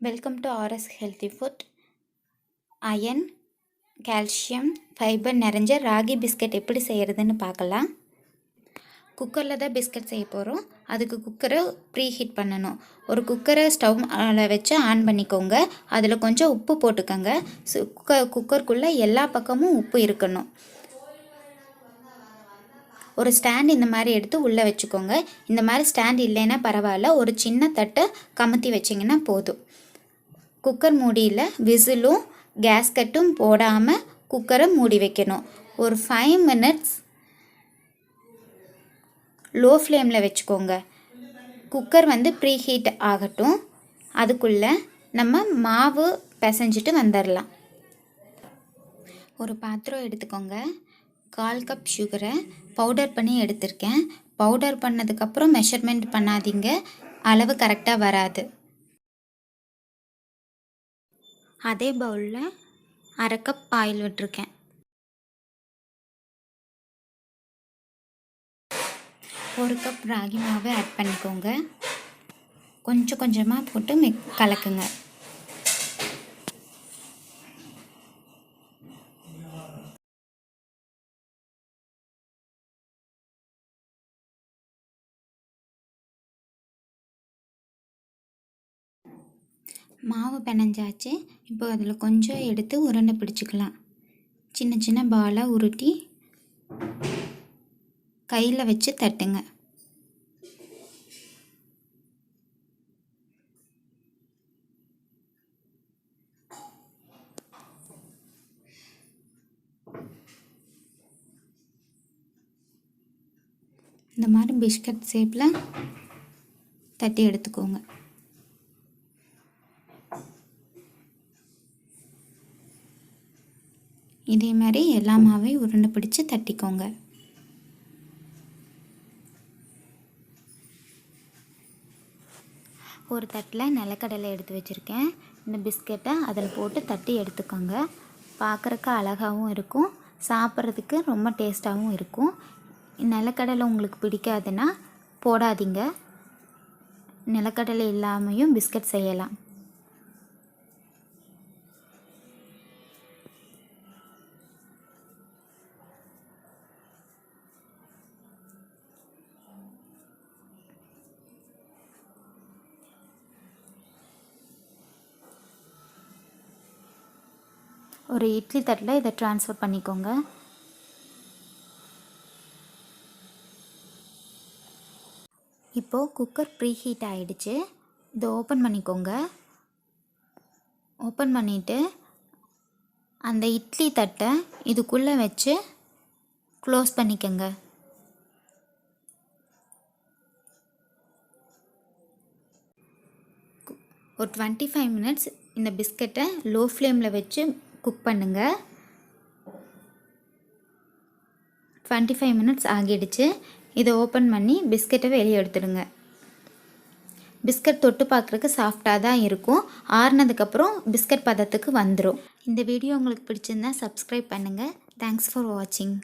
Welcome to RS healthy food. Iron, calcium, fibre நிறைஞ்ச ragi biscuit எப்படி செய்கிறதுன்னு பார்க்கலாம். குக்கரில் தான் பிஸ்கட் செய்ய போகிறோம். அதுக்கு குக்கரை ப்ரீ ஹீட் பண்ணணும். ஒரு குக்கரை ஸ்டவ் வச்சு ஆன் பண்ணிக்கோங்க. அதில் கொஞ்சம் உப்பு போட்டுக்கோங்க. குக்கருக்குள்ளே எல்லா பக்கமும் உப்பு இருக்கணும். ஒரு ஸ்டாண்ட் இந்த மாதிரி எடுத்து உள்ளே வச்சுக்கோங்க. இந்த மாதிரி ஸ்டாண்ட் இல்லைன்னா பரவாயில்ல, ஒரு சின்ன தட்டை கமுத்தி வச்சிங்கன்னா போதும். குக்கர் மூடியில் விசிலும் கேஸ்கட்டும் போடாமல் குக்கரை மூடி வைக்கணும். ஒரு 5 minutes லோ ஃப்ளேமில் வச்சுக்கோங்க. குக்கர் ப்ரீ ஹீட் ஆகட்டும். அதுக்குள்ளே நம்ம மாவு பிசைஞ்சிட்டு வந்துடலாம். ஒரு பாத்திரம் எடுத்துக்கோங்க. 1/4 கப் சுகரை பவுடர் பண்ணி எடுத்திருக்கேன். பவுடர் பண்ணதுக்கப்புறம் மெஷர்மெண்ட் பண்ணாதீங்க, அளவு கரெக்டாக வராது. அதே பவுலில் 1/2 கப் ஆயில் விட்டுருக்கேன். 1 கப் ராகி மாவை ஆட் பண்ணிக்கோங்க. கொஞ்சம் கொஞ்சமாக போட்டு கலக்குங்க. மாவு பிணைஞ்சாச்சு. இப்போ அதில் கொஞ்சம் எடுத்து உருண்டை பிடிச்சிக்கலாம். சின்ன சின்ன பாலாக உருட்டி கையில் வச்சு தட்டுங்க. இந்த மாதிரி பிஸ்கட் ஷேப்பில் தட்டி எடுத்துக்கோங்க. இதே மாதிரி எல்லா மாவையும் உருண்டை பிடிச்சி தட்டிக்கோங்க. ஒரு தட்டில் நிலக்கடலை எடுத்து வச்சுருக்கேன். இந்த பிஸ்கெட்டை அதில் போட்டு தட்டி எடுத்துக்கோங்க. பார்க்குறக்கு அழகாகவும் இருக்கும், சாப்பிட்றதுக்கு ரொம்ப டேஸ்ட்டாகவும் இருக்கும். நிலக்கடலை உங்களுக்கு பிடிக்காதுன்னா போடாதீங்க. நிலக்கடலை இல்லாமையும் பிஸ்கட் செய்யலாம். ஒரு இட்லி தட்டில் இதை ட்ரான்ஸ்ஃபர் பண்ணிக்கோங்க. இப்போது குக்கர் ப்ரீ ஹீட் ஆகிடுச்சு. இதை ஓப்பன் பண்ணிக்கோங்க. ஓப்பன் பண்ணிவிட்டு அந்த இட்லி தட்டை இதுக்குள்ளே வச்சு க்ளோஸ் பண்ணிக்கோங்க. ஒரு 25 minutes இந்த பிஸ்கட்டை லோ ஃப்ளேமில் வச்சு குக் பண்ணுங்கள். 25 minutes ஆகிடுச்சு. இதை ஓப்பன் பண்ணி பிஸ்கட்டை வெளியே எடுத்துடுங்க. பிஸ்கட் தொட்டு பார்க்குறதுக்கு சாஃப்டாக தான் இருக்கும். ஆறுனதுக்கப்புறம் பிஸ்கட் பதத்துக்கு வந்துடும். இந்த வீடியோ உங்களுக்கு பிடிச்சிருந்தா சப்ஸ்கிரைப் பண்ணுங்கள். தேங்க்ஸ் ஃபார் வாட்சிங்.